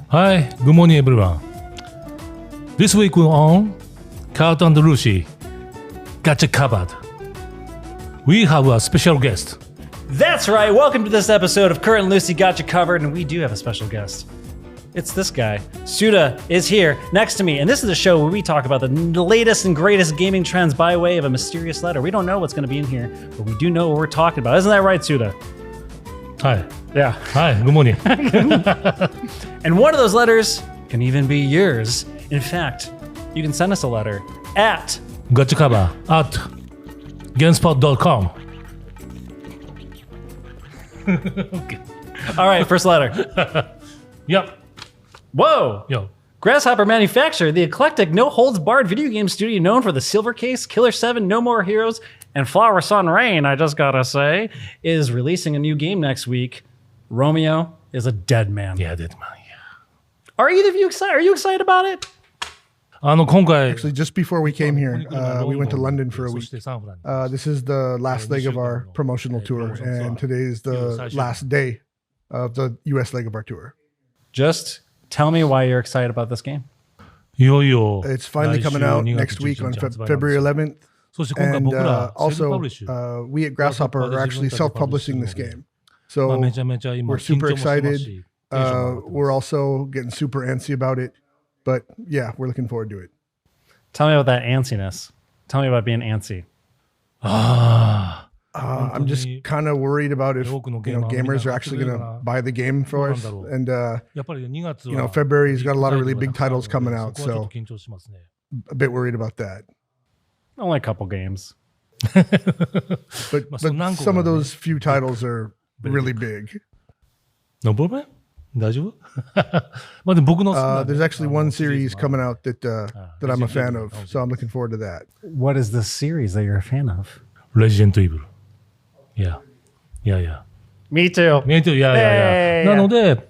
Hi, good morning everyone. This week we're on Kurt and Lucy Got You Covered. We have a special guest. That's right. Welcome to this episode of Kurt and Lucy Got You Covered, and we do have a special guest. It's this guy. Suda is here next to me, and this is a show where we talk about the latest and greatest gaming trends by way of a mysterious letter. We don't know what's going to be in here, but we do know what we're talking about. Isn't that right, Suda? Hi. Yeah. Hi, good morning. And one of those letters can even be yours. In fact, you can send us a letter at Got You Covered at gamespot.com. Okay. All right, first letter. Yep. Whoa. Yo. Grasshopper Manufacturer, the eclectic, no-holds-barred video game studio known for the Silver Case, Killer 7, No More Heroes, and Flower, Sun, Rain, I just gotta say, is releasing a new game next week. Romeo is a dead man. Yeah, dead man. Are either of you excited? Are you excited about it? 今回 Actually, just before we came here, we went to London for a week. そしてサンフラン This is the last leg of our promotional tour, and today is the last day of the US leg of our tour. Just tell me why you're excited about this game. いよいよ It's finally coming out next week on February 11th. そして今回 And 僕ら also, セルフパブリッシュ we at Grasshopper are actually self-publishing this game. まあ So めちゃめちゃ今 we're super 緊張もしてます excited. しテンションも上がってます We're also getting super antsy about it. But yeah, we're looking forward to it. Tell me about that antsiness. Tell me about being antsy. I'm just kind of worried about if gamers are actually going to buy the game for us. And やっぱり2月は February's got a lot of really big titles coming out, そこはちょっ so と緊張しますね a bit worried about that. Only a couple games. But some of those few titles are really big. No problem? 大丈夫まあでも僕の There's actually one series coming out that I'm a fan of, so I'm looking forward to that. What is the series that you're a fan of? Resident Evil. Yeah. Yeah, yeah. Me too. Me too. Yeah, yeah, yeah. Hey. なので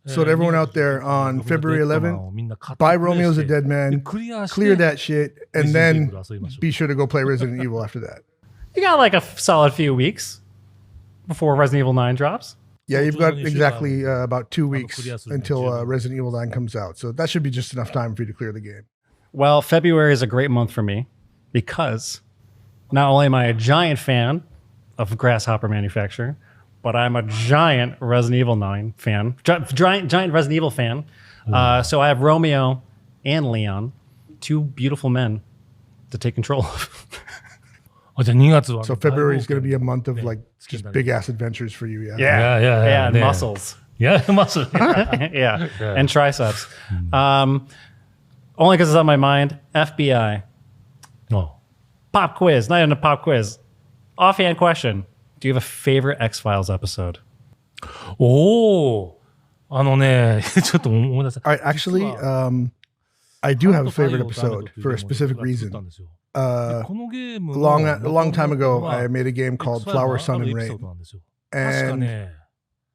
So to everyone out there on February 11th, buy Romeo's a Dead Man, clear that shit, and then be sure to go play Resident Evil after that. You got like a solid few weeks before Resident Evil 9 drops. Yeah, you've got exactly about 2 weeks until Resident Evil 9 comes out. So that should be just enough time for you to clear the game. Well, February is a great month for me because not only am I a giant fan of Grasshopper Manufacturer, but I'm a giant Resident Evil 9 fan, giant Resident Evil fan. So I have Romeo and Leon, two beautiful men to take control of. じゃあ2月は So February is going to be a month of like just big ass adventures for you. Yeah. Yeah, yeah, yeah. And Yeah. muscles. Yeah, muscle. Yeah. And triceps. Only because it's on my mind. FBI. Oh. Pop quiz. Not even a pop quiz. Offhand question. Do you have a favorite X-Files episode? おおちょっと思い出せ All right. Actually, I do have a favorite episode for a specific reason. このゲーム A long time ago, I made a game called Flower, Sun, and Rain. 確か And ね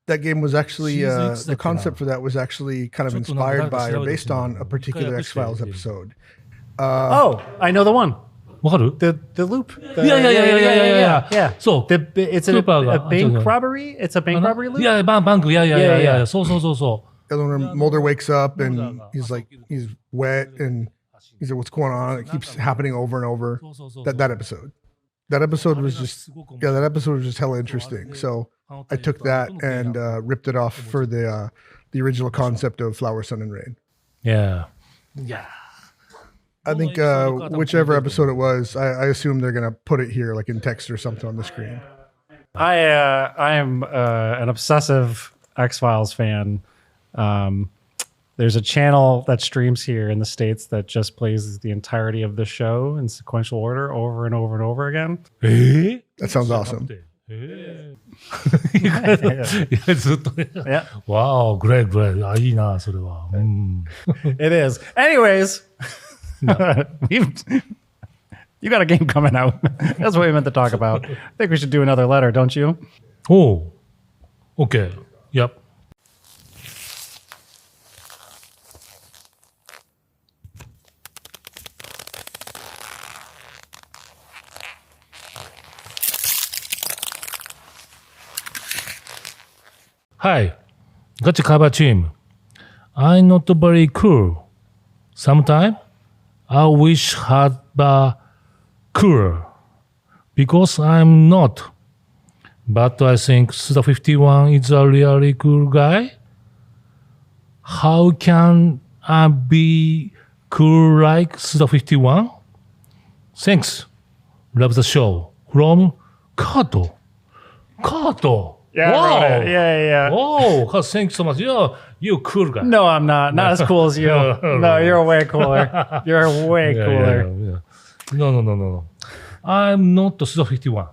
that game was actually, Season 6 the concept for that was actually kind of inspired by or based on a particular X-Files episode. Oh, I know the one. わかる The loop. The- Yeah. そう It's a bank robbery. It's a bank robbery loop. いやバンクいや Yeah. そう And when Mulder wakes up and he's wet and he's like, what's going on? It keeps happening over and over. That episode. That episode was just hella interesting. So I took that and ripped it off for the original concept of Flower, Sun, and Rain. Yeah. I think whichever episode it was, I assume they're gonna put it here, like in text or something on the screen. I am an obsessive X-Files fan. There's a channel that streams here in the States that just plays the entirety of the show in sequential order over and over and over again. That sounds awesome. いやずっとね Yeah, Wow, great. あいいなそれは it is. Anyways, you got a game coming out. That's what we meant to talk about. I think we should do another letter, don't you? おう OK. Yep. Hi, Got You Covered team. I'm not very cool. Sometimes I wish had cooler because I'm not. But I think Suda51 is a really cool guy. How can I be cool like Suda51? Thanks. Love the show. From Kato. Kato. Yeah, wow. I wrote it. Yeah. Oh, thanks so much. You're a cool guy. No, I'm not. Not as cool as you. No, you're way cooler. You're way cooler. Yeah. No. I'm not the Suda51.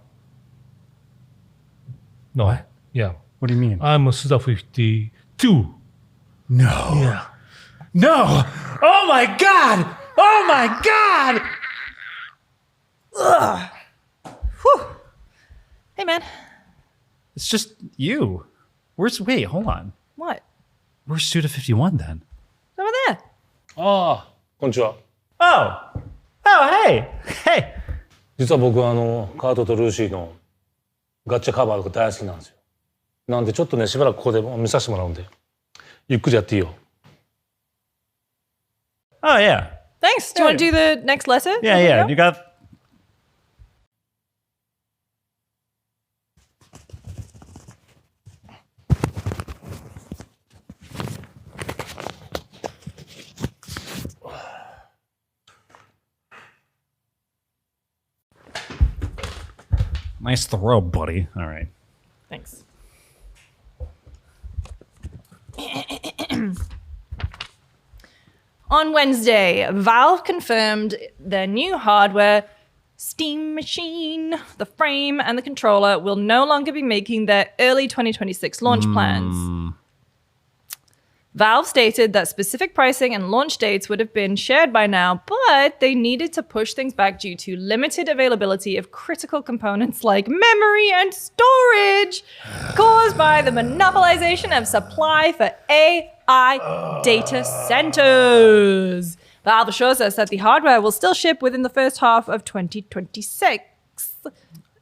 No. What? Yeah. What do you mean? I'm a Suda52. No. Yeah. No. Oh my God. Oh my God. Hey, man. It's just you. Wait, hold on. What? Where's Suda51 then? Over there. ああ、こんにちは。 Oh, hey. Hey. 実は僕はカートとルーシーのガッチャカバーが大好きなんですよ。なんでちょっとね、しばらくここで見させてもらうんで、ゆっくりやっていいよ。Oh, yeah. Thanks. Do you want to do the next letter? Yeah. You got... Nice throw, buddy. All right. Thanks. On Wednesday, Valve confirmed their new hardware, Steam Machine, the frame, and the controller will no longer be making their early 2026 launch plans. Valve stated that specific pricing and launch dates would have been shared by now, but they needed to push things back due to limited availability of critical components like memory and storage caused by the monopolization of supply for AI data centers. Valve assures us that the hardware will still ship within the first half of 2026.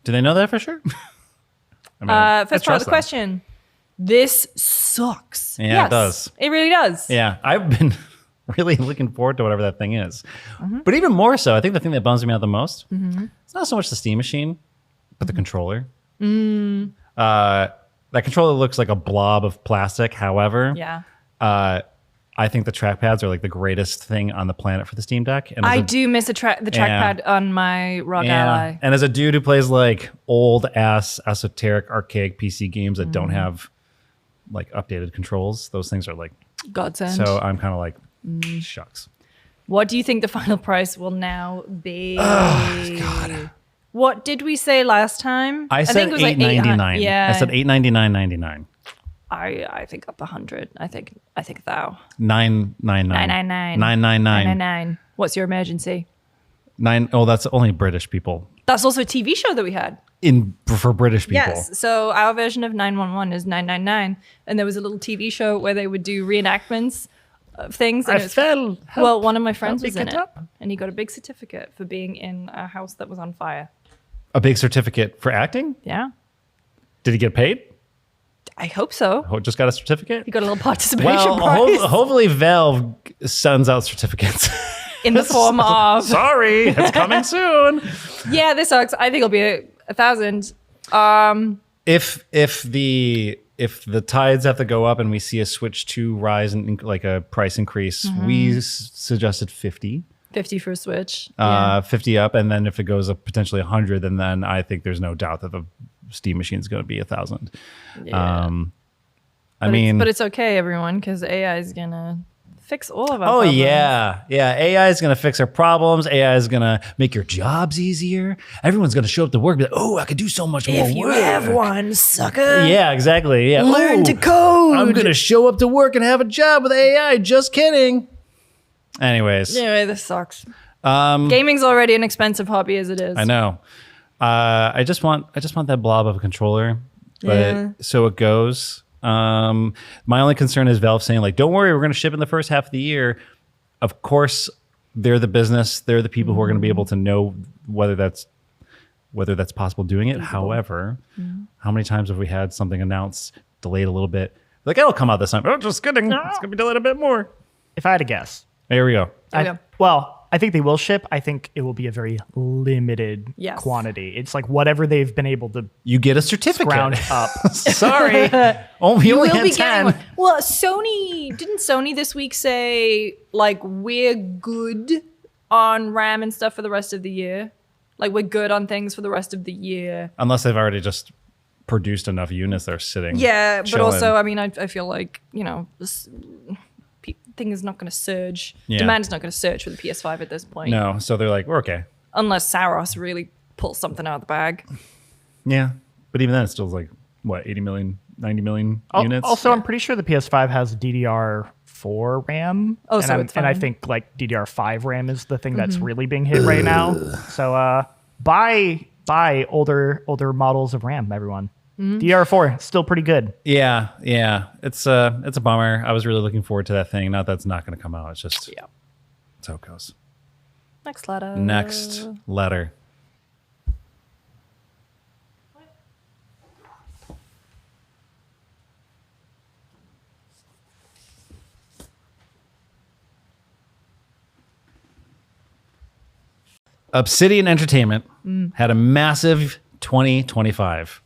Do they know that for sure? I First part of the question. This sucks. Yeah, Yes, it does. It really does. Yeah, I've been really looking forward to whatever that thing is. But even more so, I think the thing that bums me out the most, it's not so much the Steam Machine, but the controller. That controller looks like a blob of plastic. However, Yeah. I think the trackpads are like the greatest thing on the planet for the Steam Deck. And I do miss the trackpad on my ROG Ally. And as a dude who plays like old ass esoteric archaic PC games that don't have like updated controls, those things are like Godsend. so I'm kind of like shucks. What do you think the final price will now be? Oh, God. What did we say last time? I said think it was like $8.99. Yeah. I said $8.99.99. I think up 100. I think thou. $9.99. 999. $9.99. 999. What's your emergency? Oh, that's only British people. That's also a TV show that we had. For British people. Yes. So our version of 911 is 999. And there was a little TV show where they would do reenactments of things. And well, one of my friends was in it. And he got a big certificate for being in a house that was on fire. A big certificate for acting? Yeah. Did he get paid? I hope so. Oh, just got a certificate? He got a little participation Well, prize hopefully Valve sends out certificates. in the form of. Sorry, it's coming soon. Yeah, this sucks. I think it'll be 1,000. If the tides have to go up and we see a Switch 2 rise and like a price increase, we suggested 50. 50 for a Switch. 50 up, and then if it goes up potentially 100, then I think there's no doubt that the Steam machine is going to be 1,000. Yeah. But it's okay, everyone, because AI is gonna fix all of our problems. Yeah. AI is gonna fix our problems. AI is gonna make your jobs easier. Everyone's gonna show up to work and be like, "Oh, I could do so much more If you work." have one, sucker. Yeah, exactly. Yeah, Learn to "Ooh, code. I'm gonna show up to work and have a job with AI. Just kidding. Anyways, Anyway, this sucks. Gaming's already an expensive hobby as it is. I know. I just want that blob of a controller, but Yeah. so it goes. My only concern is Valve saying like, "Don't worry, we're going to ship in the first half of the year." Of course, they're the business; they're the people who are going to be able to know whether that's possible doing it. However, how many times have we had something announced, delayed a little bit, Like, it'll come out this time. Oh, just kidding. It's gonna be delayed a bit more. If I had to guess, There we go. I think they will ship. I think it will be a very limited Yes. quantity. It's like whatever they've been able to You get a certificate. scrounge up. Sorry. only You will had be 10. getting one. Well, didn't Sony this week say like we're good on RAM and stuff for the rest of the year? Like we're good on things for the rest of the year. Unless they've already just produced enough units that are sitting. Yeah, but chilling. also, I mean, I feel like, this thing is not going to surge. Yeah. Demand is not going to surge for the PS5 at this point. No, so they're like, we're okay. Unless Saros really pulls something out of the bag. Yeah. But even then, it's still like, what, 80 million, 90 million units? Also, I'm pretty sure the PS5 has DDR4 RAM. Oh, and so it's and I fine. think like DDR5 RAM is the thing that's really being hit right now. So buy older models of RAM, everyone. DDR4 still pretty good. Yeah. It's a bummer. I was really looking forward to that thing. Not that it's not going to come out. It's just, that's how it goes. Next letter. Next letter. Obsidian Entertainment had a massive 2025,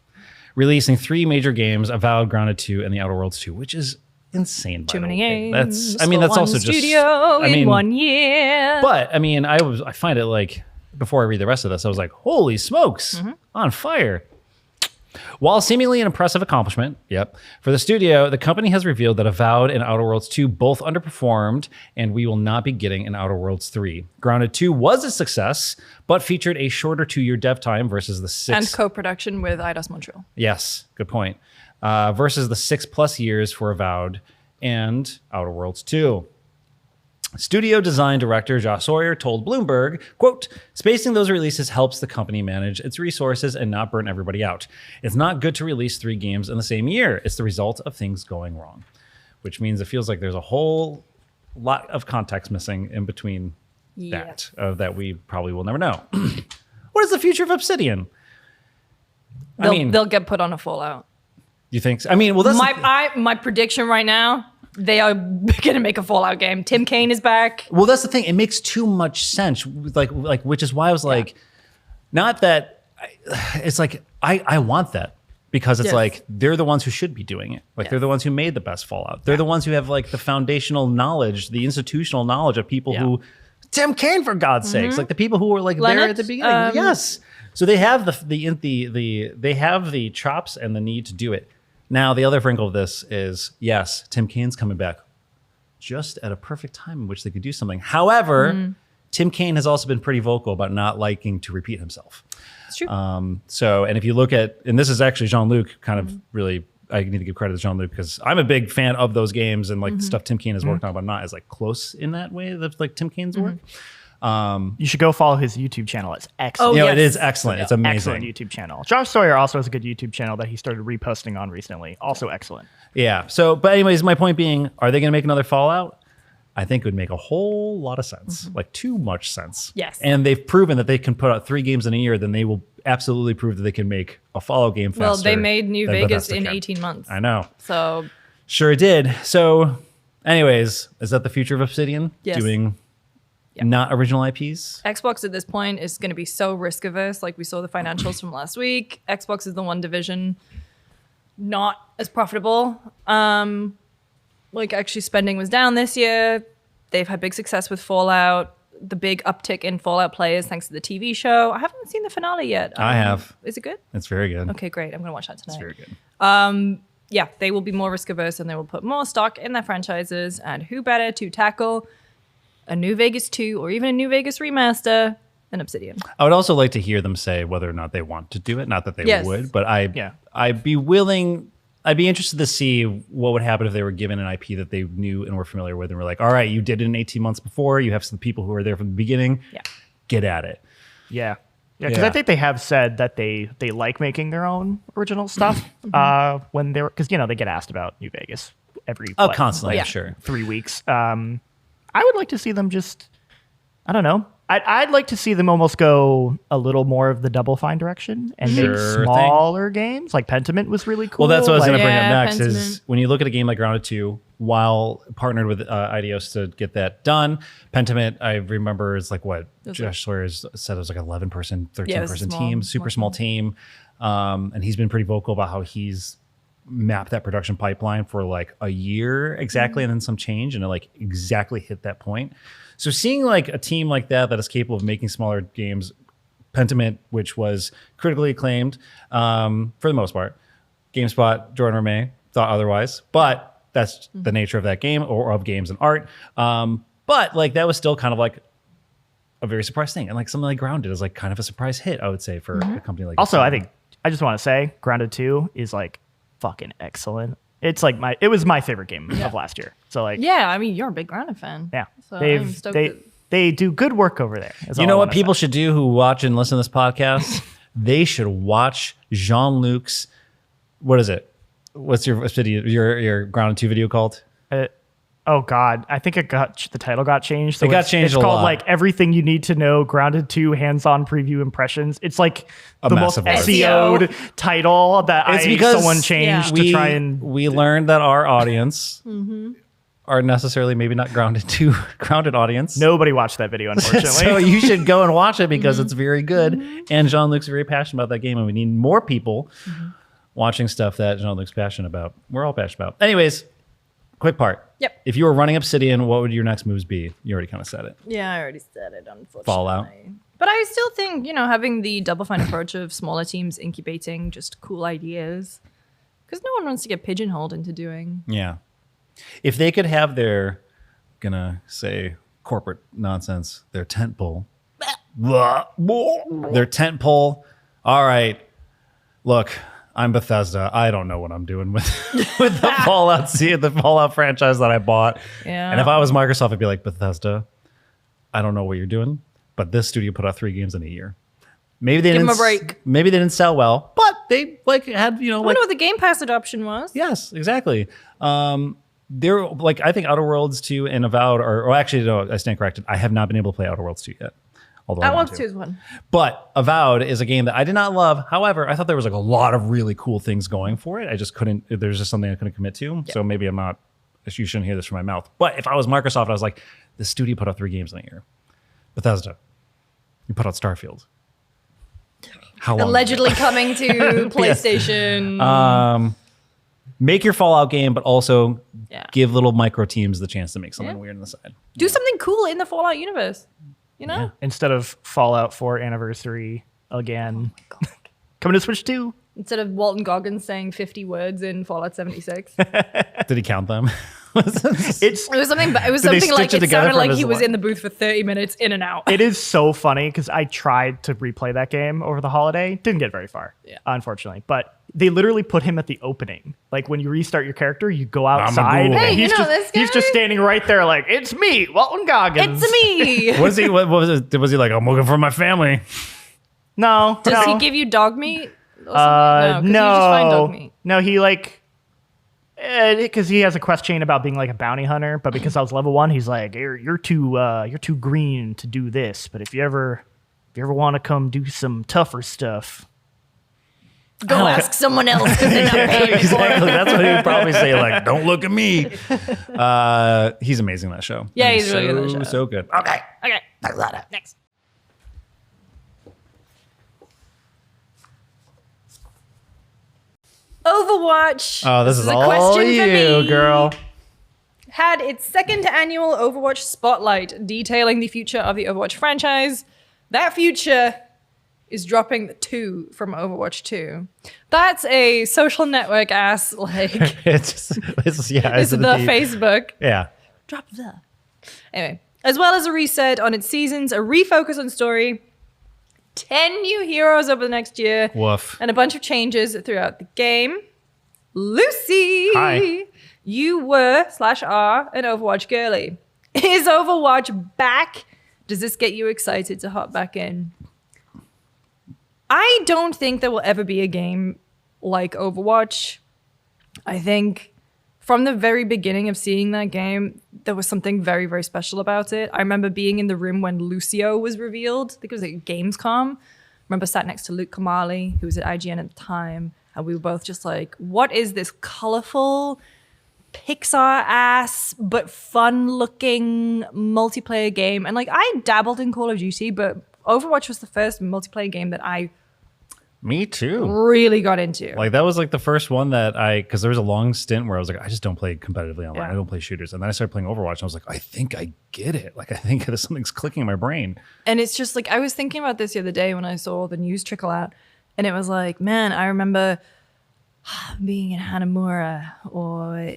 releasing 3 major games: Avowed, Grounded 2, and The Outer Worlds 2, which is insane. Too by the many way. games. That's for also one just studio I mean, in 1 year. But I mean, I find it like, before I read the rest of this, I was like, holy smokes, on fire. While seemingly an impressive accomplishment, for the studio, the company has revealed that Avowed and Outer Worlds 2 both underperformed, and we will not be getting an Outer Worlds 3. Grounded 2 was a success, but featured a shorter 2-year dev time versus the 6. And co-production with Eidos Montreal. Yes, good point. Versus the 6+ years for Avowed and Outer Worlds 2. Studio design director Josh Sawyer told Bloomberg, quote, "Spacing those releases helps the company manage its resources and not burn everybody out. It's not good to release 3 games in the same year. It's the result of things going wrong." Which means it feels like there's a whole lot of context missing in between that we probably will never know. What is the future of Obsidian? They'll get put on a Fallout. You think so? I mean, well, that's My prediction right now, they are going to make a Fallout game. Tim Kaine is back. Well, that's the thing. It makes too much sense. Like, which is why I was like, not that. It's like I want that because it's like they're the ones who should be doing it. Like they're the ones who made the best Fallout. They're the ones who have like the foundational knowledge, the institutional knowledge of people who Tim Kaine, for God's sakes, like the people who were like there at the beginning. Yes, so they have they have the chops and the need to do it. Now, the other wrinkle of this is, yes, Tim Kaine's coming back just at a perfect time in which they could do something. However, Tim Kaine has also been pretty vocal about not liking to repeat himself. It's true. And if you look at, and this is actually Jean-Luc kind of really, I need to give credit to Jean-Luc because I'm a big fan of those games and like the stuff Tim Kaine has worked on, but not as like close in that way that like Tim Kaine's work. You should go follow his YouTube channel. It's excellent. It is excellent. It's amazing. Excellent YouTube channel. Josh Sawyer also has a good YouTube channel that he started reposting on recently. Also excellent. Yeah. So, but anyways, my point being, are they going to make another Fallout? I think it would make a whole lot of sense, like too much sense. Yes. And they've proven that they can put out 3 games in a year, then they will absolutely prove that they can make a Fallout game faster. Well, they made New than Vegas Bethesda in can. 18 months. I know. So, Sure did. So, anyways, is that the future of Obsidian? Yes. Doing not original IPs? Xbox at this point is going to be so risk averse. Like we saw the financials from last week. Xbox is the one division not as profitable. Like actually spending was down this year. They've had big success with Fallout. The big uptick in Fallout players thanks to the TV show. I haven't seen the finale yet. I have. Is it good? It's very good. Okay, great. I'm going to watch that tonight. It's very good. Yeah, they will be more risk averse and they will put more stock in their franchises. And who better to tackle a New Vegas 2 or even a New Vegas remaster than Obsidian? I would also like to hear them say whether or not they want to do it. Not that they would, but I'd be willing. I'd be interested to see what would happen if they were given an IP that they knew and were familiar with and were like, all right, you did it in 18 months before. You have some people who are there from the beginning. Yeah. Get at it. Yeah. Yeah, because I think they have said that they like making their own original stuff when they're, because, they get asked about New Vegas every Constantly, like, sure. 3 weeks. I would like to see them just, I don't know, I'd like to see them almost go a little more of the Double Fine direction and make Sure smaller games. Like Pentiment was really cool. Well, that's what I was Like, going to bring up Yeah, next. Is Pentiment. when you look at a game like Grounded 2, while partnered with Idios to get that done, Pentiment, I remember, is like what Josh Sawyer said it was like 11-person, 13-person small, team, super small team. And he's been pretty vocal about how he's mapped that production pipeline for like a year exactly, and then some change, and it like exactly hit that point. So seeing like a team like that is capable of making smaller games, Pentiment, which was critically acclaimed for the most part. GameSpot, Jordan Romeo thought otherwise, but that's the nature of that game or of games and art. But like that was still kind of like a very surprise thing, and like something like Grounded is like kind of a surprise hit, I would say, for a company like. Also, this. I think I just want to say Grounded 2 is like fucking excellent. It's like it was my favorite game of last year. So like, Yeah, I mean, you're a big Grounded fan. yeah, So I'm stoked that- they do good work over there. is You all know I what wanna people say. should do who watch and listen to this podcast? They should watch Jean-Luc's. What is it? What's your video? Your Grounded 2 video called? Oh God, I think the title got changed. So It got it's- changed It's a called lot. like Everything You Need to Know Grounded 2 Hands-On Preview Impressions. It's like A the most massive word. SEO'd title that It's because someone changed to try and we learned that our audience are necessarily maybe not grounded audience. nobody watched that video, unfortunately. So you should go and watch it because it's very good. And Jean-Luc's very passionate about that game, and we need more people watching stuff that Jean-Luc's passionate about. We're all passionate about. Anyways, quick part. Yep. If you were running Obsidian, what would your next moves be? You already kind of said it. Yeah, I already said it, unfortunately. Fallout. But I still think, having the Double Fine approach of smaller teams incubating just cool ideas. Because no one wants to get pigeonholed into doing. Yeah. If they could have their, gonna say corporate nonsense, their tent pole. Their tent pole. All right. Look, I'm Bethesda. I don't know what I'm doing with with the Fallout franchise that I bought. Yeah. And if I was Microsoft, I'd be like, Bethesda, I don't know what you're doing, but this studio put out 3 games in a year. Maybe they Give 'em didn't a break. Maybe they didn't sell well, but they like had, I wonder what the Game Pass adoption was. Yes, exactly. They're like, I think Outer Worlds 2 and Avowed or actually, no, I stand corrected. I have not been able to play Outer Worlds 2 yet. Although I want Outworlds to. 2 is one. But Avowed is a game that I did not love. However, I thought there was like a lot of really cool things going for it. I just couldn't, there's just something I couldn't commit to. So maybe I'm not, you shouldn't hear this from my mouth. But if I was Microsoft, I was like, the studio put out 3 games in a year. Bethesda, you put out Starfield. How long? Allegedly coming to PlayStation. Make your Fallout game, but also Yeah. give little micro teams the chance to make something Yeah. weird on the side. Do something cool in the Fallout universe. Yeah. Instead of Fallout 4 Anniversary again. Coming to Switch 2. Instead of Walton Goggins saying 50 words in Fallout 76. Did he count them? It's It was something. It was Did they something like stitch it it together sounded from like his he was li- in the booth for 30 minutes, in and out. It is so funny because I tried to replay that game over the holiday. Didn't get very far, Yeah. unfortunately. But they literally put him at the opening. Like when you restart your character, you go outside. ghoul. And Hey, he's, you know just, this he's just guy? standing right there like, it's me, Walton Goggins. It's me. What is he? What was it? Was he like? I'm looking for my family. No. Does no. he give you dog meat? Or something? No, 'cause you just find dog meat. No, he like, because he has a quest chain about being like a bounty hunter, but because I was level 1, he's like, you're too green to do this. But if you ever want to come do some tougher stuff, Go ask someone else because they're not paying for it. Exactly. That's what he would probably say. Like, don't look at me. He's amazing in that show. Yeah, he's really good in that show. So good. Okay. Okay. Next. Overwatch. Oh, this is a all question for you, me. girl. Had its second annual Overwatch Spotlight detailing the future of the Overwatch franchise. That future is dropping the 2 from Overwatch 2. That's a social network ass, like, It's yeah. it's the Facebook. Yeah. Drop the. Anyway, as well as a reset on its seasons, a refocus on story, 10 new heroes over the next year, Woof. and a bunch of changes throughout the game. Lucy, Hi. you were/are an Overwatch girly. Is Overwatch back? Does this get you excited to hop back in? I don't think there will ever be a game like Overwatch. I think from the very beginning of seeing that game, there was something very, very special about it. I remember being in the room when Lucio was revealed. I think it was at Gamescom. I remember sat next to Luke Kamali, who was at IGN at the time. And we were both just like, what is this colorful Pixar ass but fun looking multiplayer game? And like, I dabbled in Call of Duty, but Overwatch was the first multiplayer game that I Me too. really got into. Like that was like the first one that because there was a long stint where I was like, I just don't play competitively online. Yeah. I don't play shooters. And then I started playing Overwatch and I was like, I think I get it. Like I think something's clicking in my brain. And it's just like, I was thinking about this the other day when I saw the news trickle out, and it was like, man, I remember being in Hanamura or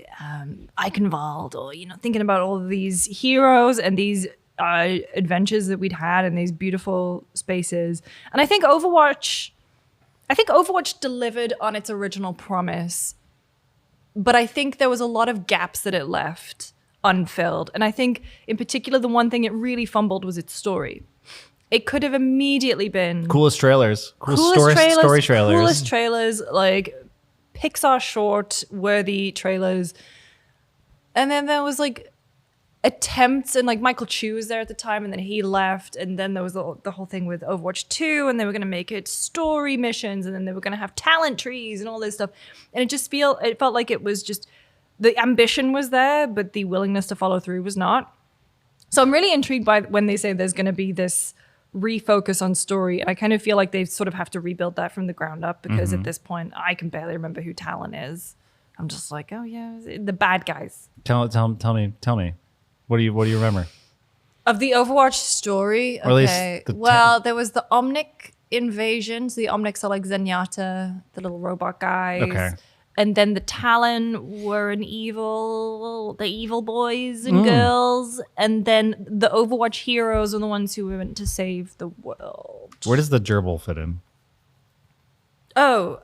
Eichenwald, or, you know, thinking about all of these heroes and these adventures that we'd had in these beautiful spaces. And I think Overwatch delivered on its original promise, but I think there was a lot of gaps that it left unfilled. And I think in particular, the one thing it really fumbled was its story. It could have immediately been Coolest trailers. Coolest story trailers. Coolest trailers, like Pixar short worthy trailers. And then there was like attempts, and like Michael Chu was there at the time, and then he left, and then there was the whole thing with Overwatch 2, and they were going to make it story missions, and then they were going to have talent trees and all this stuff. And it felt like it was just, the ambition was there, but the willingness to follow through was not. So I'm really intrigued by when they say there's going to be this refocus on story. I kind of feel like they sort of have to rebuild that from the ground up, because at this point I can barely remember who Talon is. I'm just like, oh yeah, the bad guys. Tell me. What do you remember? Of the Overwatch story? Or at least Okay. the Well, there was the Omnic invasions. The Omnics are like Zenyatta, the little robot guys. Okay. And then the Talon were the evil boys and girls. And then the Overwatch heroes are the ones who went to save the world. Where does the gerbil fit in? Oh,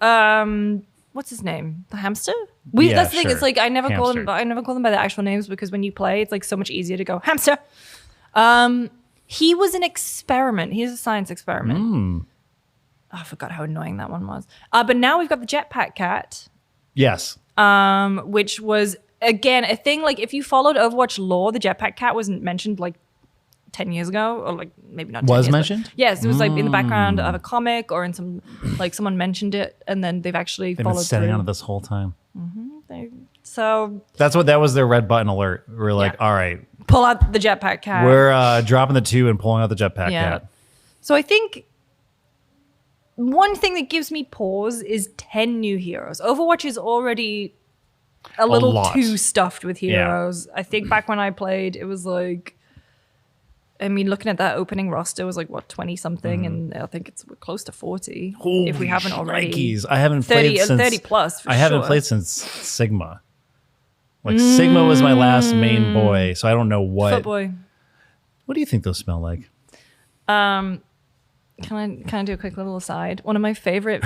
what's his name? The hamster? That's the thing. sure. It's like I never call them by their actual names, because when you play, it's like so much easier to go hamster. He was an experiment. He was a science experiment. Oh, I forgot how annoying that one was. But now we've got the jetpack cat, Yes. which was again a thing. Like if you followed Overwatch lore, the jetpack cat wasn't mentioned like 10 years ago, or like maybe not 10 Was years, but- mentioned? Yes, it was like in the background of a comic, or in some, like someone mentioned it, and then they've actually They've been followed setting through. on it this whole time. So That was their red button alert. We're like, Yeah. all right, pull out the jetpack cat. we're dropping the 2 and pulling out the jetpack cat. So I think one thing that gives me pause is 10 new heroes. Overwatch is already a little lot. too stuffed with heroes. I think back when I played, it was like, I mean, looking at that opening roster was like, what, 20 something? And I think it's close to 40 if we haven't already. Nikes. I haven't 30 played and since 30 plus. For I haven't sure. played since Sigma. Like Sigma was my last main boy, so I don't know what. Footboy. What do you think those smell like? Can I do a quick little aside? One of my favorite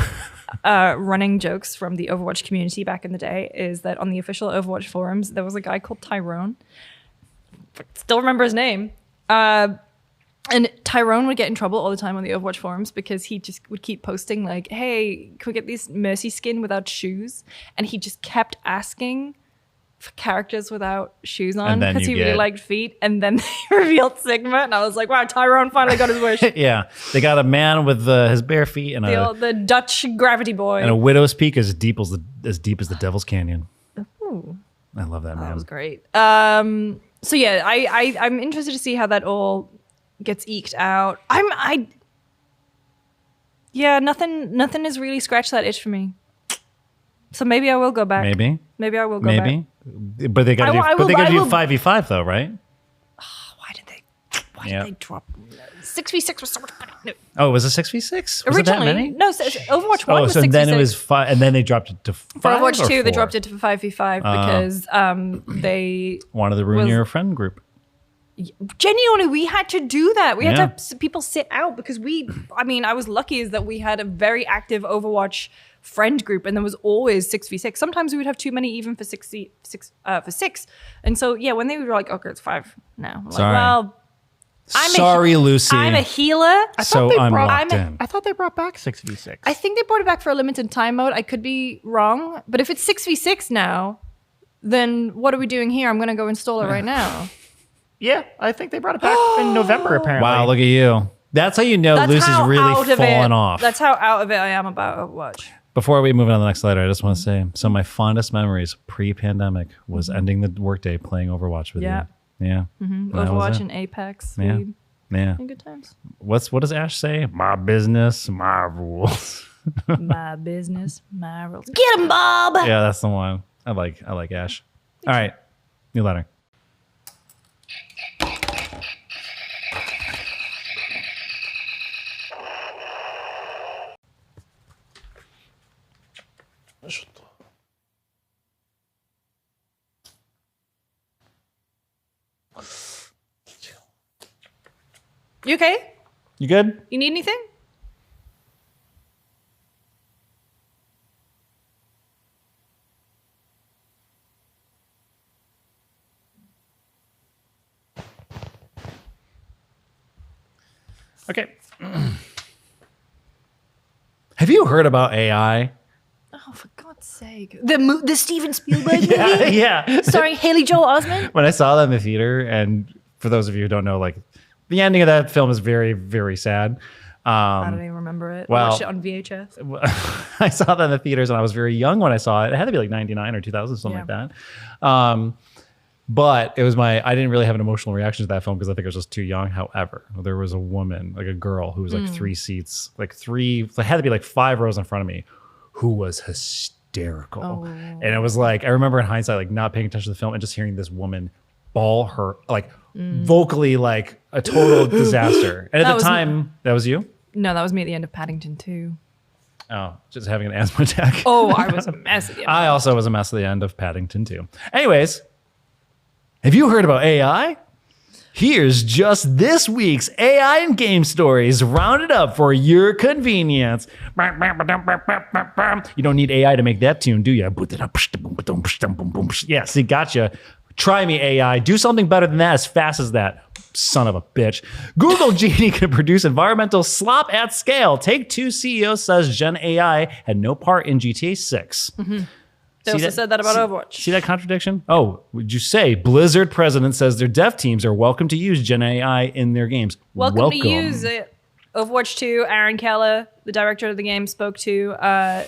running jokes from the Overwatch community back in the day is that on the official Overwatch forums, there was a guy called Tyrone. Still remember his name. And Tyrone would get in trouble all the time on the Overwatch forums because he just would keep posting like, hey, can we get this Mercy skin without shoes? And he just kept asking for characters without shoes on And then because you he really get- liked feet. And then they revealed Sigma, and I was like, wow, Tyrone finally got his wish. Yeah, they got a man with his bare feet and The Dutch gravity boy. a widow's peak as deep as the Devil's Canyon. Ooh, I love that man. that was great. So yeah, I'm interested to see how that all gets eked out. Nothing has really scratched that itch for me. So maybe I will go back. Maybe I will go back. Maybe. But they got to do. I But they got to will- do 5v5 though, right? Why Yeah. did they drop 6v6 was so much better. No. Oh, it was a 6v6? Was it that Originally, many? no. Overwatch 1 Oh, was so 6v6. then it was 5, and then they dropped it to 5. For Overwatch or 2, they 4? dropped it to 5v5 because they Wanted to ruin was- your friend group. genuinely, we had to do that. We had Yeah. to have people sit out because I was lucky is that we had a very active Overwatch friend group, and there was always 6v6. Sometimes we would have too many even for 6. And so, yeah, when they were like, okay, it's 5 now. I'm Sorry. like, well, Sorry, Lucy. I'm a healer. So I'm locked in. I thought they brought back 6v6. I think they brought it back for a limited time mode. I could be wrong. But if it's 6v6 now, then what are we doing here? I'm going to go install it right now. Yeah, I think they brought it back in November, apparently. Wow, look at you. That's how you know Lucy's how really out of fallen it. off. That's how out of it I am about Overwatch. Before we move on to the next letter, I just want to say some of my fondest memories pre-pandemic was ending the workday playing Overwatch with Yeah. you. Yeah. That was Overwatch it. and Apex. Yeah. Yeah. Good times. What does Ash say? My business, my rules. My business, my rules. Get him, Bob! Yeah, that's the one. I like Ash. All right. New letter. You okay? You good? You need anything? Okay. Have you heard about AI? Oh, for God's sake. The Steven Spielberg movie? Yeah. Starring Haley Joel Osment? When I saw that in the theater, and for those of you who don't know, like the ending of that film is very, very sad. I don't even remember it. well- I watched it on VHS. I saw that in the theaters and I was very young when I saw it. It had to be like 99 or 2000, something like that. But it was I didn't really have an emotional reaction to that film because I think I was just too young. However, there was a woman, like a girl who was like 3 seats, it had to be like 5 rows in front of me, who was hysterical. And it was like, I remember in hindsight, like not paying attention to the film and just hearing this woman bawl her, like vocally, like a total disaster. And at the time, that was you? No, that was me at the end of Paddington 2. Oh, just having an asthma attack. Oh, I was a mess at the end. I also was a mess at the end of Paddington 2. Anyways, have you heard about AI? Here's just this week's AI and game stories rounded up for your convenience. You don't need AI to make that tune, do you? Yeah, see, gotcha. Try me, AI. Do something better than that as fast as that. Son of a bitch. Google Genie can produce environmental slop at scale. Take-Two CEO says Gen AI had no part in GTA 6. They also said that about Overwatch. See that contradiction? Oh, would you say Blizzard president says their dev teams are welcome to use Gen AI in their games? Welcome to use it. Overwatch 2, Aaron Keller, the director of the game, spoke to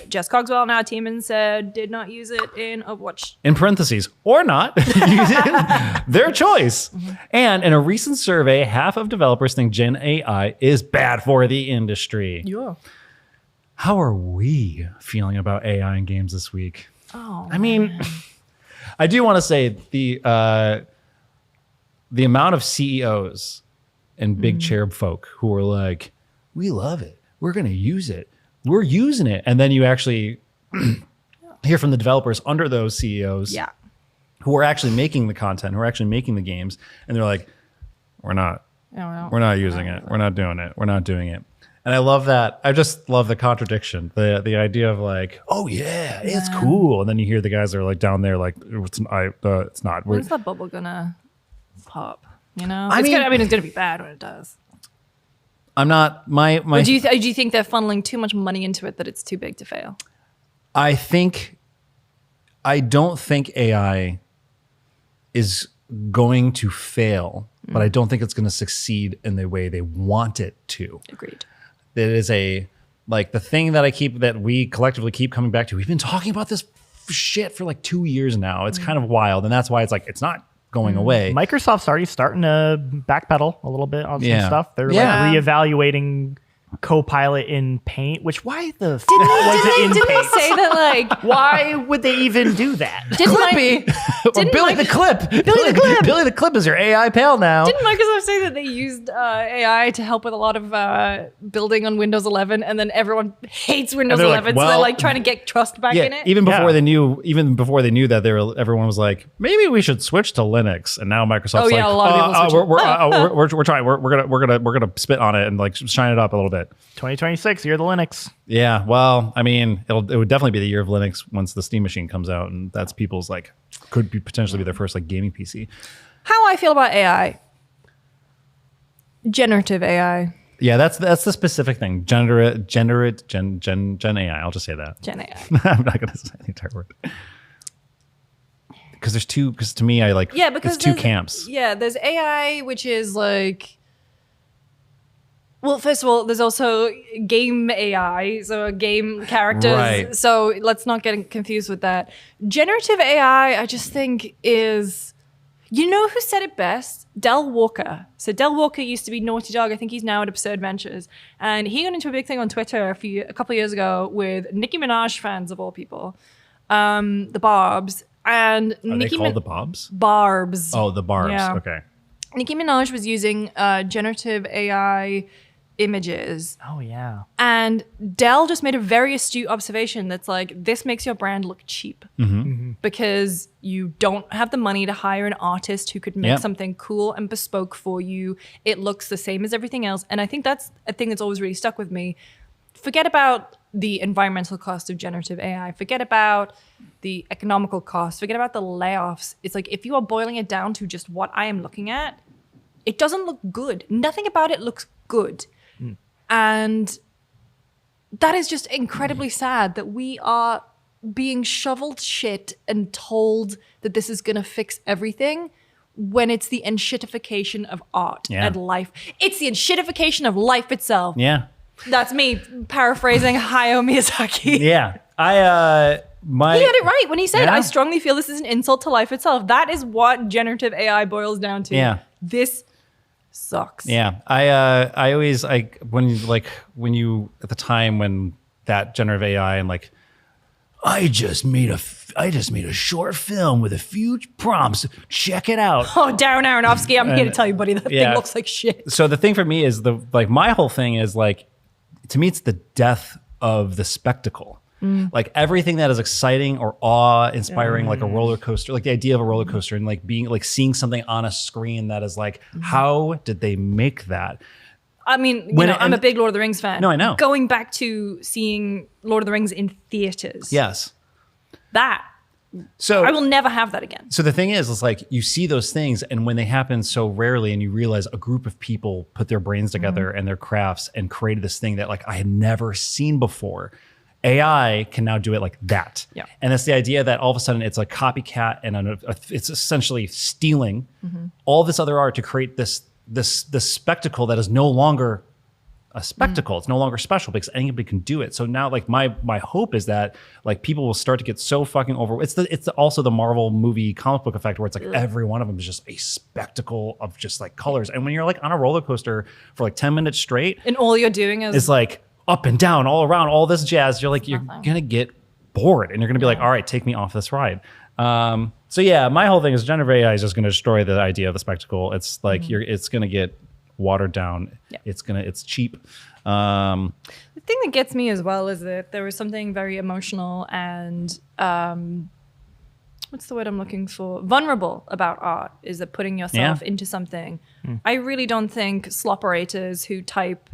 Jess Cogswell and our team and said did not use it in Overwatch. In parentheses, or not. Their choice. And in a recent survey, half of developers think Gen AI is bad for the industry. Yeah. How are we feeling about AI in games this week? Oh, I mean, I do want to say the amount of CEOs and big cherub folk who are like, we love it. We're going to use it. We're using it. And then you actually hear from the developers under those CEOs who are actually making the content, who are actually making the games. And they're like, we're not using it. We're not doing it. We're not doing it. And I love that. I just love the contradiction. The idea of like, oh yeah, it's cool. And then you hear the guys that are like down there like, it's not. When's that bubble gonna pop? You know? I mean, it's gonna be bad when it does. I'm not my. Or do you think they're funneling too much money into it that it's too big to fail? I don't think AI is going to fail, but I don't think it's going to succeed in the way they want it to. Agreed. That is the thing that we collectively keep coming back to. We've been talking about this shit for like 2 years now. It's kind of wild. And that's why it's like, it's not going away. Microsoft's already starting to backpedal a little bit on some stuff. They're like reevaluating Copilot in Paint, which why the f- was it in Didn't Paint? they say that like Why would they even do that? Or Billy the Clip. Billy the Clip is your AI pal now. Didn't Microsoft say that they used AI to help with a lot of building on Windows 11, and then everyone hates Windows they're like, 11, so well- they're like trying to get trust back in it? Even before they knew that, everyone was like, maybe we should switch to Linux. And now Microsoft's a lot of people we're trying. We're gonna spit on it and like shine it up a little bit. 2026, you're the Linux. Yeah, well, I mean, it would definitely be the year of Linux once the Steam Machine comes out, and that's people's like could be potentially be their first like gaming PC. How I feel about AI. Generative AI. Yeah, that's the specific thing. Gen AI. I'll just say that. Gen AI. I'm not gonna say the entire word. because to me I like because it's two there's- camps. Yeah, there's AI, which is like, well, first of all, there's also game AI, so game characters. Right. So let's not get confused with that. Generative AI, I just think is, you know who said it best? Del Walker. So Del Walker used to be Naughty Dog. I think he's now at Absurd Ventures. And he got into a big thing on Twitter a couple of years ago with Nicki Minaj fans of all people, the Barbs. And Are they called the Bobs? Barbs. Oh, the Barbs. Yeah. Okay. Nicki Minaj was using generative AI images. Oh yeah. And Dell just made a very astute observation that's like, this makes your brand look cheap because you don't have the money to hire an artist who could make Yep. something cool and bespoke for you. It looks the same as everything else. And I think that's a thing that's always really stuck with me. Forget about the environmental cost of generative AI. Forget about the economical cost. Forget about the layoffs. It's like, if you are boiling it down to just what I am looking at, it doesn't look good. Nothing about it looks good. And that is just incredibly sad that we are being shoveled shit and told that this is going to fix everything when it's the enshittification of art Yeah. and life. It's the enshittification of life itself. Yeah. That's me paraphrasing Hayao Miyazaki. Yeah. He He had it right when he said, Yeah. I strongly feel this is an insult to life itself. That is what generative AI boils down to. Yeah. This sucks. Yeah, I always when you at the time when that generative AI and like I just made a short film with a few prompts. Check it out. Oh, Darren Aronofsky, I'm here to tell you, buddy, that yeah. thing looks like shit. So the thing for me is my whole thing is like, to me it's the death of the spectacle. Like everything that is exciting or awe-inspiring, like a roller coaster, like the idea of a roller coaster, and like being like seeing something on a screen that is like, how did they make that? I mean, I'm a big Lord of the Rings fan. No, I know. Going back to seeing Lord of the Rings in theaters. Yes. That. So I will never have that again. So the thing is like you see those things, and when they happen so rarely, and you realize a group of people put their brains together and their crafts and created this thing that like I had never seen before. AI can now do it like that. Yeah. And it's the idea that all of a sudden it's a copycat and it's essentially stealing all this other art to create this spectacle that is no longer a spectacle. It's no longer special because anybody can do it. So now like my hope is that like people will start to get so fucking over. It's also the Marvel movie comic book effect where it's like every one of them is just a spectacle of just like colors. And when you're like on a roller coaster for like 10 minutes straight, And all you're doing is it's like up and down, all around, all this jazz. You're like, you're gonna get bored, and you're gonna be like, all right, take me off this ride. So yeah, my whole thing is generative AI is just gonna destroy the idea of the spectacle. It's like it's gonna get watered down. Yeah. It's cheap. The thing that gets me as well is that there was something very emotional and what's the word I'm looking for? Vulnerable about art, is that putting yourself into something. I really don't think slop-operators who type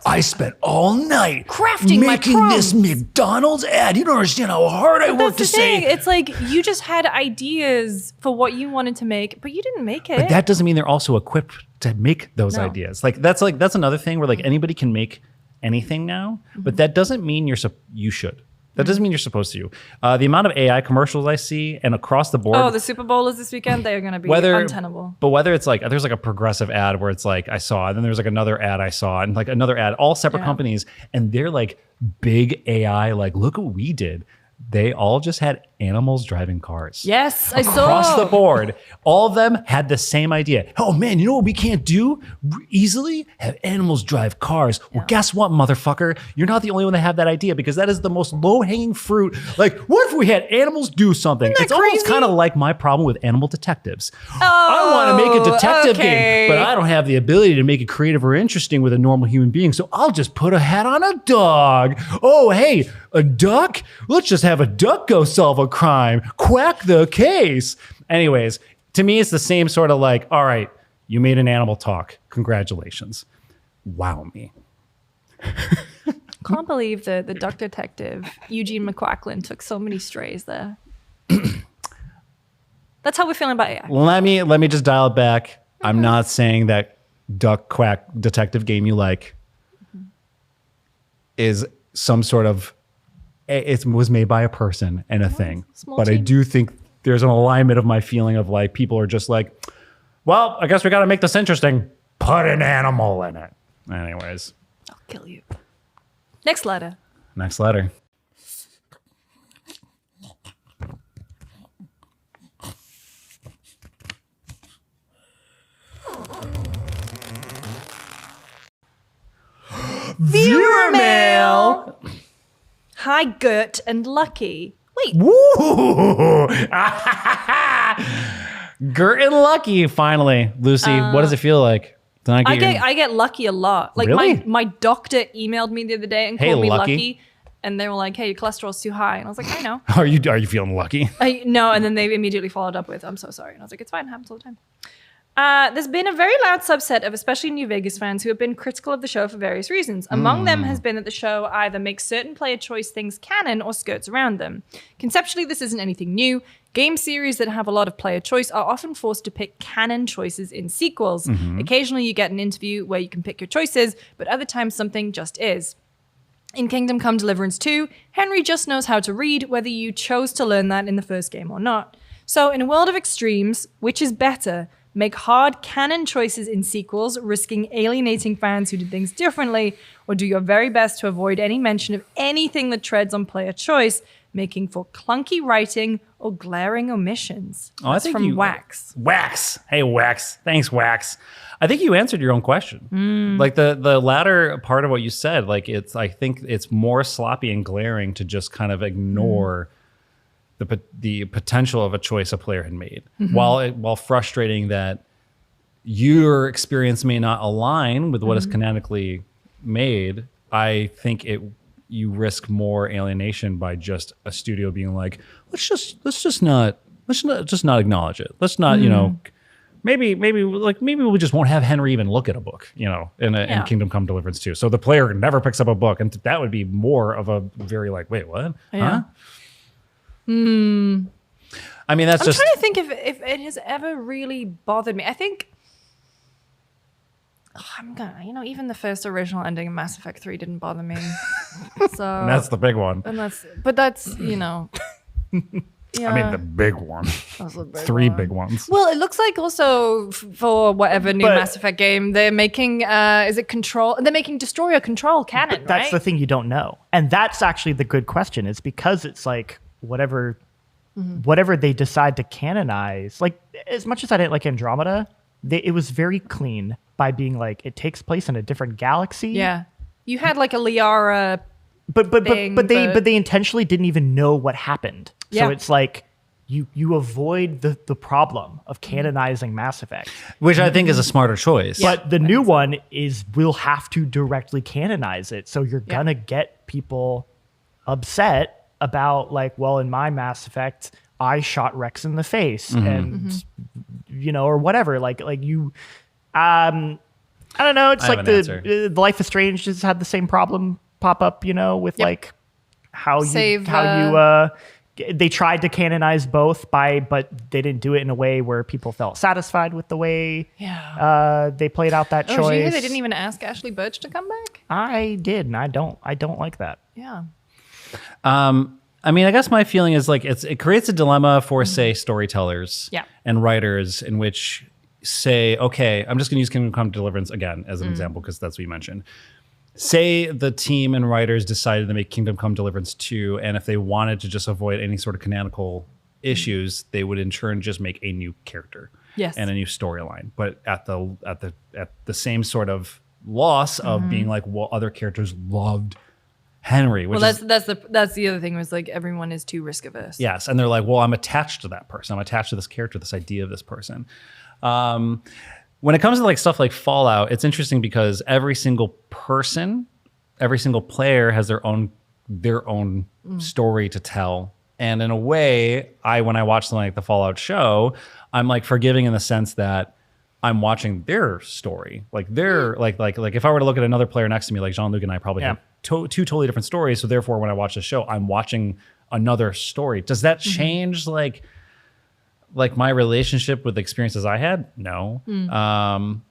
I spent all night Crafting my making this prompts. McDonald's ad. You don't understand how hard I worked That's to the thing. say. It's like you just had ideas for what you wanted to make, but you didn't make it. But that doesn't mean they're also equipped to make those No. ideas. That's another thing where like anybody can make anything now, but that doesn't mean you should. That doesn't mean you're supposed to. The amount of AI commercials I see and across the board. Oh, the Super Bowl is this weekend. They are going to be untenable. But whether it's like there's like a progressive ad where it's like I saw, and then there's like another ad I saw, and like another ad, all separate Yeah. companies, and they're like big AI. Like, look what we did. They all just had animals driving cars. Yes, I saw. Across the board, all of them had the same idea. Oh man, you know what we can't do easily? Have animals drive cars. Well, guess what, motherfucker? You're not the only one that have that idea because that is the most low-hanging fruit. Like, what if we had animals do something? It's almost crazy? kind of like my problem with animal detectives. I want to make a detective game, but I don't have the ability to make it creative or interesting with a normal human being, so I'll just put a hat on a dog. Oh, hey, a duck? Let's just have a duck go solve a crime. Quack the case. Anyways, to me, it's the same sort of like, all right, you made an animal talk. Congratulations. Wow me. Can't believe the duck detective Eugene McQuacklin took so many strays there. That's how we're feeling about AI. Let me just dial it back. I'm not saying that duck quack detective game you like is some sort of, it was made by a person and a thing. small But I team. do think there's an alignment of my feeling of like people are just like, well, I guess we got to make this interesting. Put an animal in it. Anyways, I'll kill you. Next letter. next letter. Viewer mail. Hi, Gert and Lucky. Wait, Woo! Gert and Lucky, finally. Lucy, what does it feel like? Did I your- get lucky a lot. Like Really? my doctor emailed me the other day and Hey, called me Lucky. lucky, and they were like, "Hey, your cholesterol's too high," and I was like, "I know." Are you feeling lucky? No, and then they immediately followed up with, "I'm so sorry," and I was like, "It's fine, it happens all the time." There's been a very loud subset of especially New Vegas fans who have been critical of the show for various reasons. Among them has been that the show either makes certain player choice things canon or skirts around them. Conceptually, this isn't anything new. Game series that have a lot of player choice are often forced to pick canon choices in sequels. Occasionally, you get an interview where you can pick your choices, but other times something just is. In Kingdom Come Deliverance 2, Henry just knows how to read, whether you chose to learn that in the first game or not. So, in a world of extremes, which is better? Make hard canon choices in sequels, risking alienating fans who did things differently, or do your very best to avoid any mention of anything that treads on player choice, making for clunky writing or glaring omissions. Oh, I That's think from you- Wax. Wax. Hey, Wax. Thanks, Wax. I think you answered your own question. Like the latter part of what you said, like I think it's more sloppy and glaring to just kind of ignore the potential of a choice a player had made, while frustrating that your experience may not align with what is canonically made. I think you risk more alienation by just a studio being like, let's just not acknowledge it. Let's not, maybe we just won't have Henry even look at a book, in Kingdom Come Deliverance 2. So the player never picks up a book, and that would be more of a very like, wait, what? Yeah. Huh? I mean, that's I'm just trying to think if it has ever really bothered me. I think even the first original ending of Mass Effect 3 didn't bother me. So that's the big one. that's yeah. I mean, the big one. That's a big Three one. big ones. Well, it looks like also for whatever new But- Mass Effect game they're making. Is it Control? They're making Destroyer Control canon, But that's right? the thing you don't know. And that's actually the good question. It's because it's like whatever they decide to canonize. Like, as much as I didn't like Andromeda, it was very clean by being like, it takes place in a different galaxy. Yeah, you had like a Liara. But thing, but but- they intentionally didn't even know what happened. So Yeah. it's like you avoid the problem of canonizing Mass Effect. Which I think is a smarter choice. But the new one will have to directly canonize it. So you're Yeah. gonna get people upset about like, well, in my Mass Effect, I shot Rex in the face and or whatever. Like you I don't know. It's I have like an answer. the Life is Strange has had the same problem pop up, with Yep. like how Save, they tried to canonize both but they didn't do it in a way where people felt satisfied with the way they played out that Oh, choice. did you hear they didn't even ask Ashley Birch to come back? I did, and I don't like that. Yeah. I mean, I guess my feeling is like it creates a dilemma for, say, storytellers Yeah. and writers in which say, okay, I'm just going to use Kingdom Come Deliverance again as an example because that's what you mentioned. Say the team and writers decided to make Kingdom Come Deliverance 2, and if they wanted to just avoid any sort of canonical issues, they would in turn just make a new character Yes. and a new storyline, but at the same sort of loss of being like, well, other characters loved Henry, which Well, is that's the other thing was like everyone is too risk averse. yes, and they're like, well, I'm attached to that person. I'm attached to this character, this idea of this person. When it comes to like stuff like Fallout, it's interesting because every single person, every single player has their own story to tell. And in a way, when I watch something like the Fallout show, I'm like forgiving in the sense that I'm watching their story. Like they're like if I were to look at another player next to me, like Jean-Luc and I probably have two totally different stories. So therefore, when I watch the show, I'm watching another story. Does that change like my relationship with the experiences I had? No,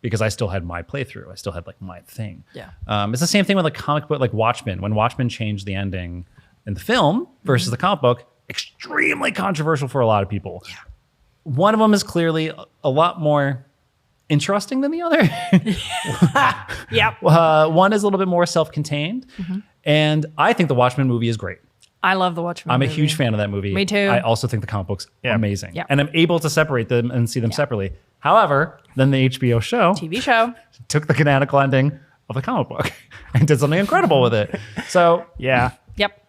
because I still had my playthrough. I still had like my thing. Yeah. It's the same thing with like comic book, like Watchmen. When Watchmen changed the ending in the film versus the comic book, extremely controversial for a lot of people. Yeah. One of them is clearly a lot more interesting than the other. Yep. One is a little bit more self-contained. And I think the Watchmen movie is great. I love the Watchmen. I'm a movie. huge fan of that movie. Me too. I also think the comic books are amazing. Yeah. And I'm able to separate them and see them separately. However, then the HBO show TV show. took the canonical ending of the comic book and did something incredible with it. So Yeah. Yep.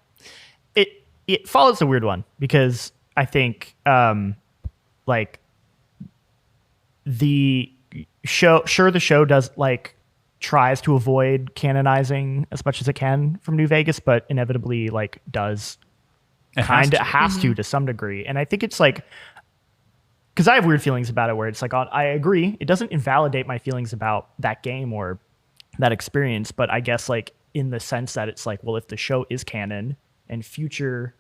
It follows a weird one because I think like the show does like tries to avoid canonizing as much as it can from New Vegas, but inevitably like does kind of has to some degree. And I think it's like, because I have weird feelings about it where it's like, I agree, it doesn't invalidate my feelings about that game or that experience, but I guess like in the sense that it's like, well, if the show is canon and future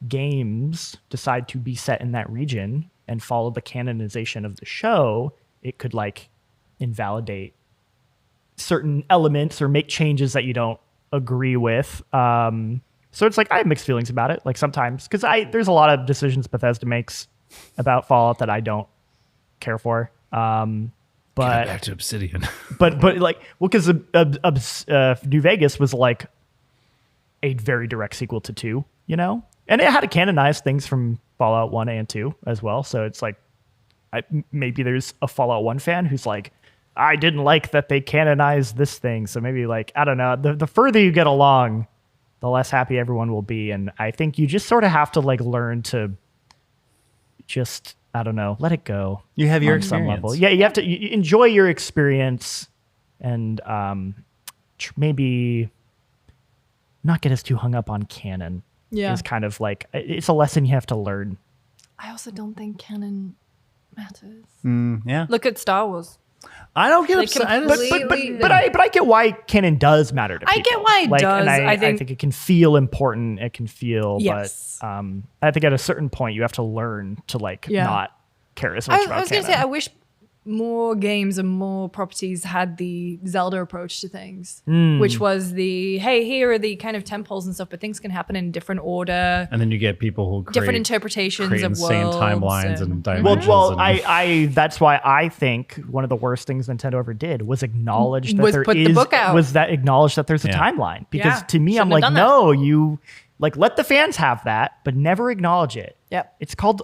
games decide to be set in that region and follow the canonization of the show, it could like invalidate certain elements or make changes that you don't agree with. So it's like I have mixed feelings about it. Like sometimes, because there's a lot of decisions Bethesda makes about Fallout that I don't care for. But Back to Obsidian. but like, well, because New Vegas was like a very direct sequel to 2, you know, and it had to canonize things from Fallout 1 and 2 as well. So it's like maybe there's a Fallout 1 fan who's like, I didn't like that they canonized this thing. So maybe like, I don't know, the further you get along, the less happy everyone will be. And I think you just sort of have to like learn to just, I don't know, let it go. you have your on some experience. level. Yeah, you have to you enjoy your experience and maybe not get us too hung up on canon. Yeah. Is kind of like, it's a lesson you have to learn. I also don't think canon matters. Yeah. Look at Star Wars. I don't get They upset. I just- completely- But I get why canon does matter to I people. get why it does. And I I think- think it can feel important. It can feel, Yes. but I think at a certain point you have to learn to like Yeah. not care as much I about was going to canon. say, I wish more games and more properties had the Zelda approach to things, which was the, hey, here are the kind of temples and stuff, but things can happen in different order, and then you get people who create different interpretations create of insane worlds. timelines and Well, dimensions. well, and- I that's why I think one of the worst things Nintendo ever did was acknowledge that Was there put the is book out. was that acknowledge that there's a Yeah. timeline. Because Yeah. to me, Shouldn't I'm have like, done that. no, you like let the fans have that, but never acknowledge it. Yep. It's called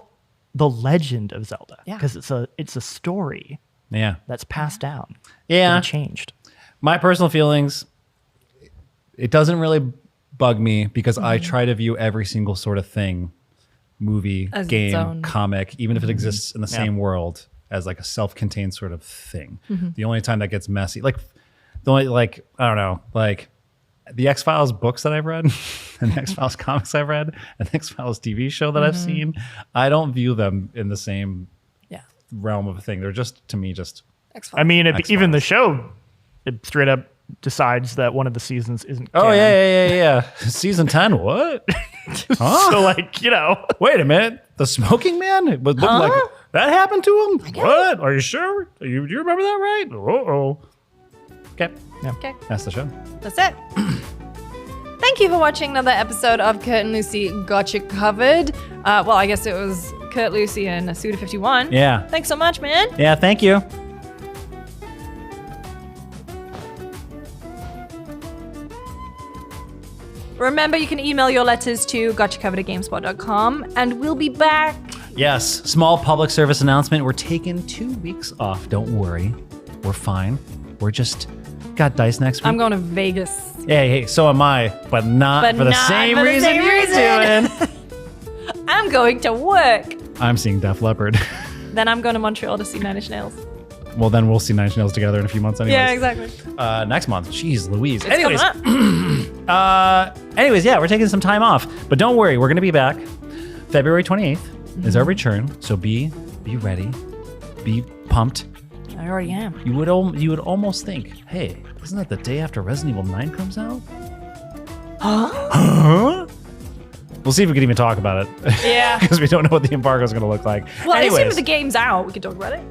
The Legend of Zelda. Yeah. Because it's a story yeah. that's passed down. Yeah. And changed. My personal feelings, it doesn't really bug me because I try to view every single sort of thing, movie, As its game, own. comic, even if it exists in the same world, as like a self-contained sort of thing. The only time that gets messy, like the only like I don't know, like the X-Files books that I've read and the X-Files comics I've read and the X-Files TV show that I've seen, I don't view them in the same Yeah. realm of a thing. They're just, to me, just X-Files. I mean, X-Files. even the show it straight up decides that one of the seasons isn't oh canon. yeah. Season 10, what? Huh? So like, you know, Wait a minute. The smoking man? It looked like that happened to him? What? Are you sure? Do you remember that right? Uh-oh. Okay. Yeah. Okay. That's the show. That's it. Thank you for watching another episode of Kurt and Lucy Gotcha Covered. Well, I guess it was Kurt, Lucy, and Suda51. Yeah. Thanks so much, man. Yeah, thank you. Remember, you can email your letters to gotchacovered@gamespot.com, and we'll be back. Yes, small public service announcement. We're taking 2 weeks off. Don't worry. We're fine. We're just got dice next week. I'm going to Vegas. Hey, so am I, but not But for the not same for the reason same you're reason. doing. I'm going to work. I'm seeing Def Leppard. Then I'm going to Montreal to see Nine Inch Nails. Well, then we'll see Nine Inch Nails together in a few months anyways. Yeah, exactly. Next month. Jeez Louise. It's Anyways, coming up. anyways, yeah, we're taking some time off. But don't worry, we're going to be back. February 28th is our return. So be ready. Be pumped. I already am. You would almost think, hey, isn't that the day after Resident Evil 9 comes out? Huh? We'll see if we can even talk about it. Yeah. Because we don't know what the embargo is going to look like. Well, as soon Anyways, as the game's out, we can talk about it.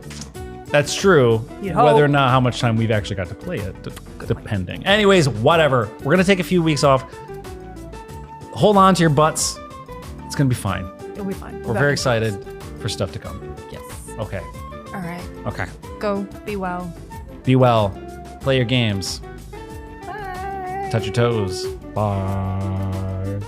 that's true. You Whether or hope. not how much time we've actually got to play it, depending. Anyways, whatever. We're going to take a few weeks off. Hold on to your butts. It's going gonna be fine. It'll be fine. We're very excited for stuff to come. Yes. Okay. All right. Okay. Go. Be well. Be well. Play your games. Bye. Touch your toes. Bye.